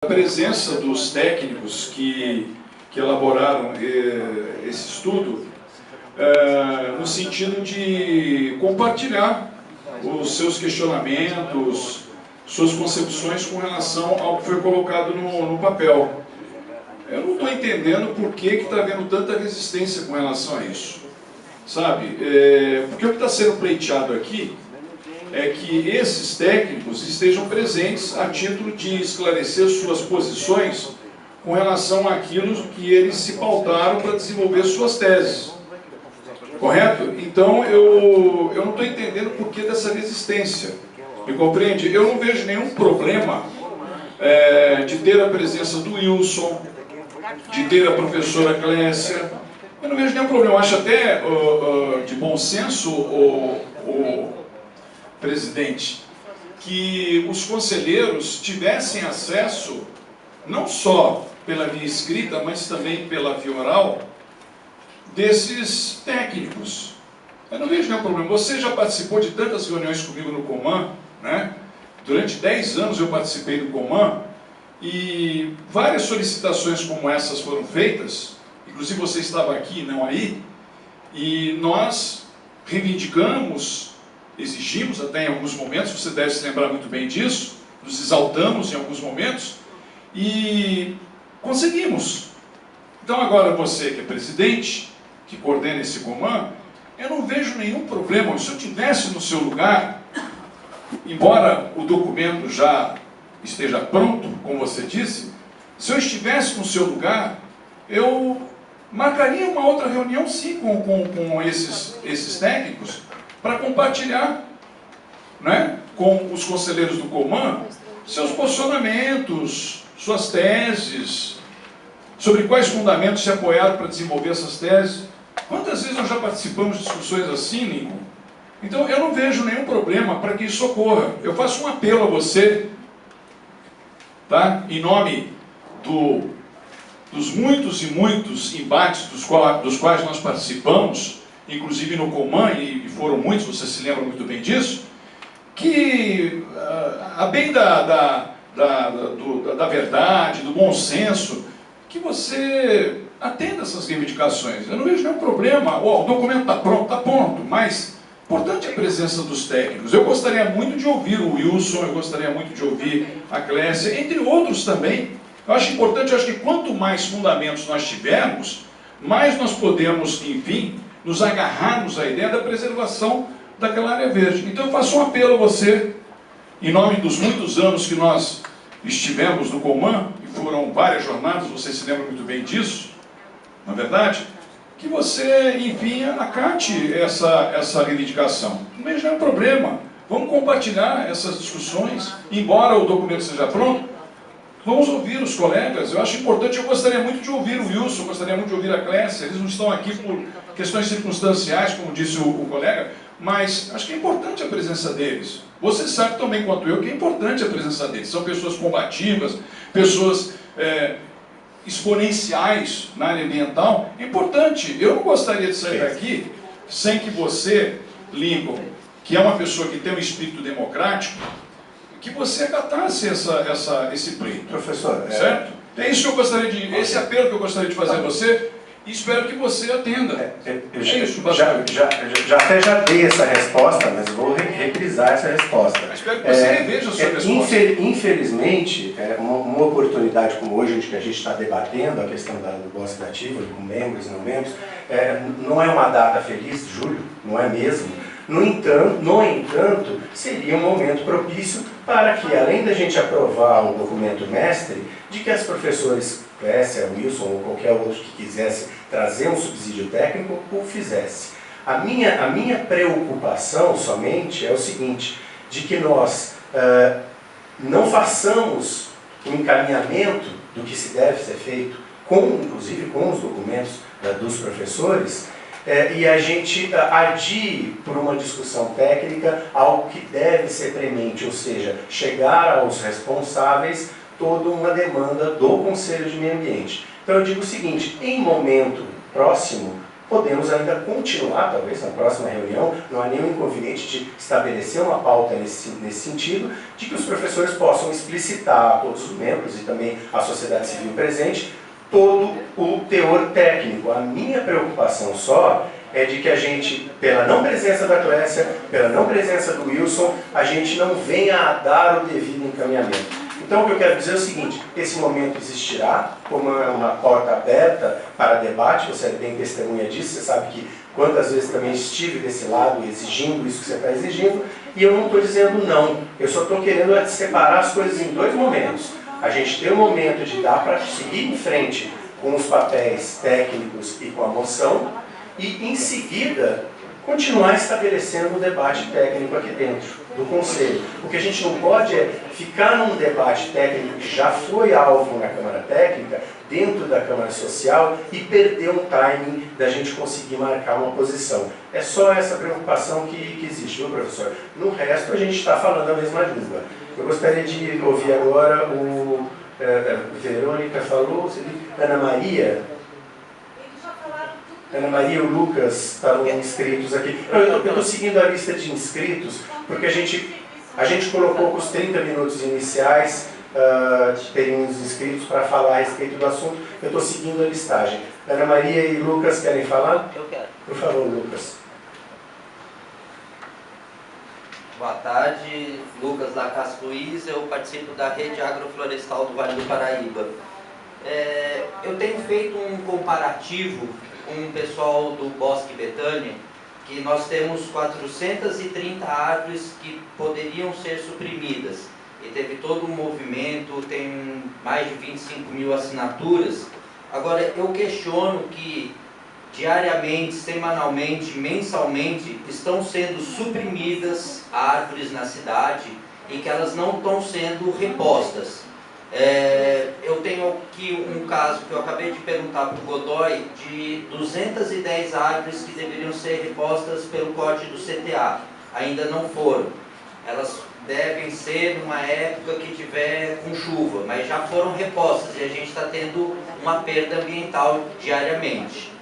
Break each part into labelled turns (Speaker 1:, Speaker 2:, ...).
Speaker 1: A presença dos técnicos que elaboraram esse estudo no sentido de compartilhar os seus questionamentos, suas concepções com relação ao que foi colocado no papel. Eu não estou entendendo por que está havendo tanta resistência com relação a isso, sabe? Porque o que está sendo pleiteado aqui é que esses técnicos estejam presentes a título de esclarecer suas posições com relação àquilo que eles se pautaram para desenvolver suas teses. Correto? Então, eu não estou entendendo por que dessa resistência. Me compreende? Eu não vejo nenhum problema de ter a presença do Wilson, de ter a professora Clécia. Eu não vejo nenhum problema. Eu acho até de bom senso, o presidente, que os conselheiros tivessem acesso, não só pela via escrita, mas também pela via oral, desses técnicos. Eu não vejo nenhum problema. Você já participou de tantas reuniões comigo no Coman, né? Durante 10 anos eu participei do Coman, e várias solicitações como essas foram feitas, inclusive você estava aqui, não aí, e nós reivindicamos, exigimos até em alguns momentos, você deve se lembrar muito bem disso, nos exaltamos em alguns momentos, e conseguimos. Então agora você que é presidente, que coordena esse Coman, eu não vejo nenhum problema. Se eu estivesse no seu lugar, embora o documento já esteja pronto, como você disse, se eu estivesse no seu lugar, eu marcaria uma outra reunião sim com esses técnicos, para compartilhar, né, com os conselheiros do Coman seus posicionamentos, suas teses, sobre quais fundamentos se apoiaram para desenvolver essas teses. Quantas vezes nós já participamos de discussões assim, Lincoln? Então eu não vejo nenhum problema para que isso ocorra. Eu faço um apelo a você, tá? Em nome dos muitos e muitos embates dos quais nós participamos, inclusive no Coman, e foram muitos, você se lembra muito bem disso, que, a bem da verdade, do bom senso, que você atenda essas reivindicações. Eu não vejo nenhum problema. O documento está pronto, mas importante é a presença dos técnicos. Eu gostaria muito de ouvir o Wilson, eu gostaria muito de ouvir a Clécia, entre outros também. Eu acho importante, eu acho que quanto mais fundamentos nós tivermos, mais nós podemos, enfim, nos agarrarmos à ideia da preservação daquela área verde. Então eu faço um apelo a você, em nome dos muitos anos que nós estivemos no Coman, e foram várias jornadas, você se lembra muito bem disso, na verdade, que você, enfim, acate essa reivindicação. Não vejo nenhum problema. Vamos compartilhar essas discussões, embora o documento seja pronto, vamos ouvir os colegas. Eu acho importante, eu gostaria muito de ouvir o Wilson, gostaria muito de ouvir a Clécia. Eles não estão aqui por questões circunstanciais, como disse o colega, mas acho que é importante a presença deles. Você sabe também quanto eu que é importante a presença deles. São pessoas combativas, pessoas exponenciais na área ambiental. É importante. Eu não gostaria de sair daqui sem que você, Lincoln, que é uma pessoa que tem um espírito democrático, que você acatasse esse pleito.
Speaker 2: Professor,
Speaker 1: certo? É isso que eu gostaria de... Esse apelo que eu gostaria de fazer a você, e espero que você atenda.
Speaker 2: Já dei essa resposta, mas vou reprisar essa resposta.
Speaker 1: Espero que você reveja a sua resposta.
Speaker 2: Infelizmente, uma oportunidade como hoje, que a gente está debatendo a questão do bosque nativo, com membros e não membros, não é uma data feliz, julho, não é mesmo? No entanto, seria um momento propício para que, além da gente aprovar um documento mestre, de que as professores Clécia, Wilson ou qualquer outro que quisesse trazer um subsídio técnico, o fizesse. A minha preocupação somente é o seguinte, de que nós não façamos o encaminhamento do que se deve ser feito, inclusive com os documentos dos professores, e a gente adie por uma discussão técnica algo que deve ser premente, ou seja, chegar aos responsáveis toda uma demanda do Conselho de Meio Ambiente. Então eu digo o seguinte, em momento próximo, podemos ainda continuar, talvez na próxima reunião, não há nenhum inconveniente de estabelecer uma pauta nesse sentido, de que os professores possam explicitar a todos os membros e também a sociedade civil presente todo o teor técnico. A minha preocupação só é de que a gente, pela não presença da Clécia, pela não presença do Wilson, a gente não venha a dar o devido encaminhamento. Então, o que eu quero dizer é o seguinte: esse momento existirá, como é uma porta aberta para debate, você é bem testemunha disso, você sabe que quantas vezes também estive desse lado exigindo isso que você está exigindo, e eu não estou dizendo não, eu só estou querendo separar as coisas em dois momentos. A gente tem um momento de dar para seguir em frente com os papéis técnicos e com a moção, e em seguida continuar estabelecendo o debate técnico aqui dentro do Conselho. O que a gente não pode é ficar num debate técnico que já foi alvo na Câmara Técnica, dentro da Câmara Social, e perder um timing da gente conseguir marcar uma posição. É só essa preocupação que existe, viu, professor? No resto, a gente está falando a mesma língua. Eu gostaria de ouvir agora o... Verônica falou, Ana Maria... Ana Maria e o Lucas estavam inscritos aqui. Eu estou seguindo a lista de inscritos, porque a gente colocou os 30 minutos iniciais, teriam os inscritos para falar a respeito do assunto. Eu estou seguindo a listagem. Ana Maria e Lucas querem falar?
Speaker 3: Eu quero.
Speaker 2: Por favor, Lucas.
Speaker 3: Boa tarde, Lucas da Cascuiz, eu participo da Rede Agroflorestal do Vale do Paraíba. Eu tenho feito um comparativo com o pessoal do Bosque Betânia, que nós temos 430 árvores que poderiam ser suprimidas. E teve todo um movimento, tem mais de 25 mil assinaturas. Agora, eu questiono que diariamente, semanalmente, mensalmente, estão sendo suprimidas árvores na cidade e que elas não estão sendo repostas. Eu tenho aqui um caso que eu acabei de perguntar para o Godoy, de 210 árvores que deveriam ser repostas pelo corte do CTA. Ainda não foram. Elas devem ser numa época que tiver com chuva, mas já foram repostas e a gente está tendo uma perda ambiental diariamente.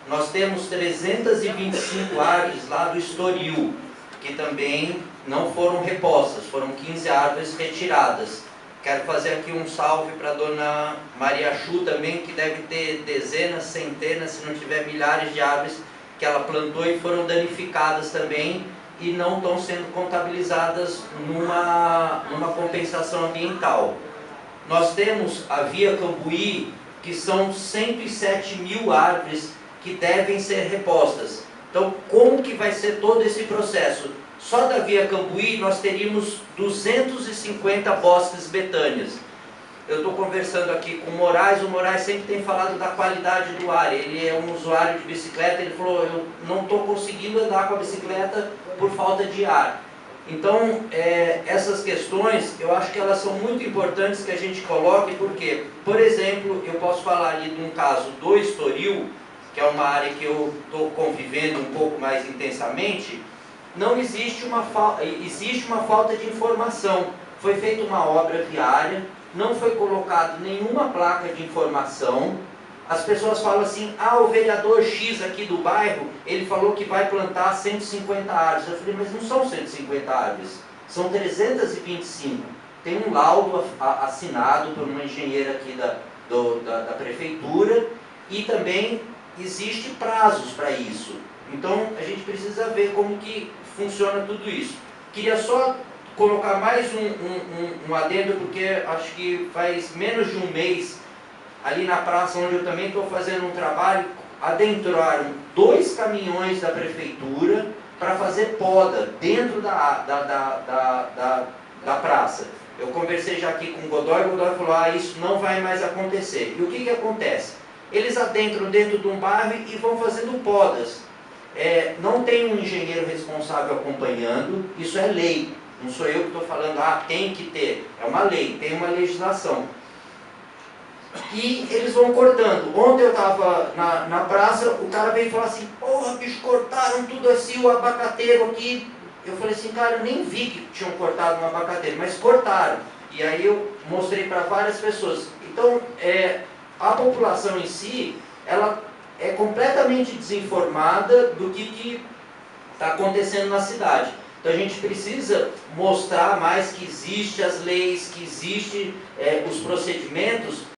Speaker 3: Nós temos 325 árvores lá do Estoril, que também não foram repostas, foram 15 árvores retiradas. Quero fazer aqui um salve para a dona Maria Chu também, que deve ter dezenas, centenas, se não tiver milhares de árvores que ela plantou e foram danificadas também e não estão sendo contabilizadas numa compensação ambiental. Nós temos a Via Cambuí, que são 107 mil árvores que devem ser repostas. Então, como que vai ser todo esse processo? Só da Via Cambuí nós teríamos 250 bosques betânias. Eu estou conversando aqui com o Moraes sempre tem falado da qualidade do ar. Ele é um usuário de bicicleta, ele falou, eu não estou conseguindo andar com a bicicleta por falta de ar. Então, essas questões, eu acho que elas são muito importantes que a gente coloque, porque, por exemplo, eu posso falar ali de um caso do Estoril, que é uma área que eu estou convivendo um pouco mais intensamente. Não existe existe uma falta de informação. Foi feita uma obra viária, não foi colocado nenhuma placa de informação. As pessoas falam assim, o vereador X aqui do bairro, ele falou que vai plantar 150 árvores. Eu falei, mas não são 150 árvores, são 325. Tem um laudo assinado por uma engenheira aqui da prefeitura e também existe prazos para isso. Então, a gente precisa ver como que funciona tudo isso. Queria só colocar mais um adendo, porque acho que faz menos de um mês, ali na praça onde eu também estou fazendo um trabalho, adentraram 2 caminhões da prefeitura para fazer poda dentro da praça. Eu conversei já aqui com o Godoy falou, isso não vai mais acontecer. E o que acontece? Eles adentram dentro de um bairro e vão fazendo podas. Não tem um engenheiro responsável acompanhando, isso é lei. Não sou eu que estou falando, tem que ter. É uma lei, tem uma legislação. E eles vão cortando. Ontem eu estava na praça, o cara veio falar assim, porra, bicho, cortaram tudo assim, o abacateiro aqui. Eu falei assim, cara, eu nem vi que tinham cortado um abacateiro, mas cortaram. E aí eu mostrei para várias pessoas. Então, a população em si, ela é completamente desinformada do que está acontecendo na cidade. Então a gente precisa mostrar mais que existem as leis, que existem os procedimentos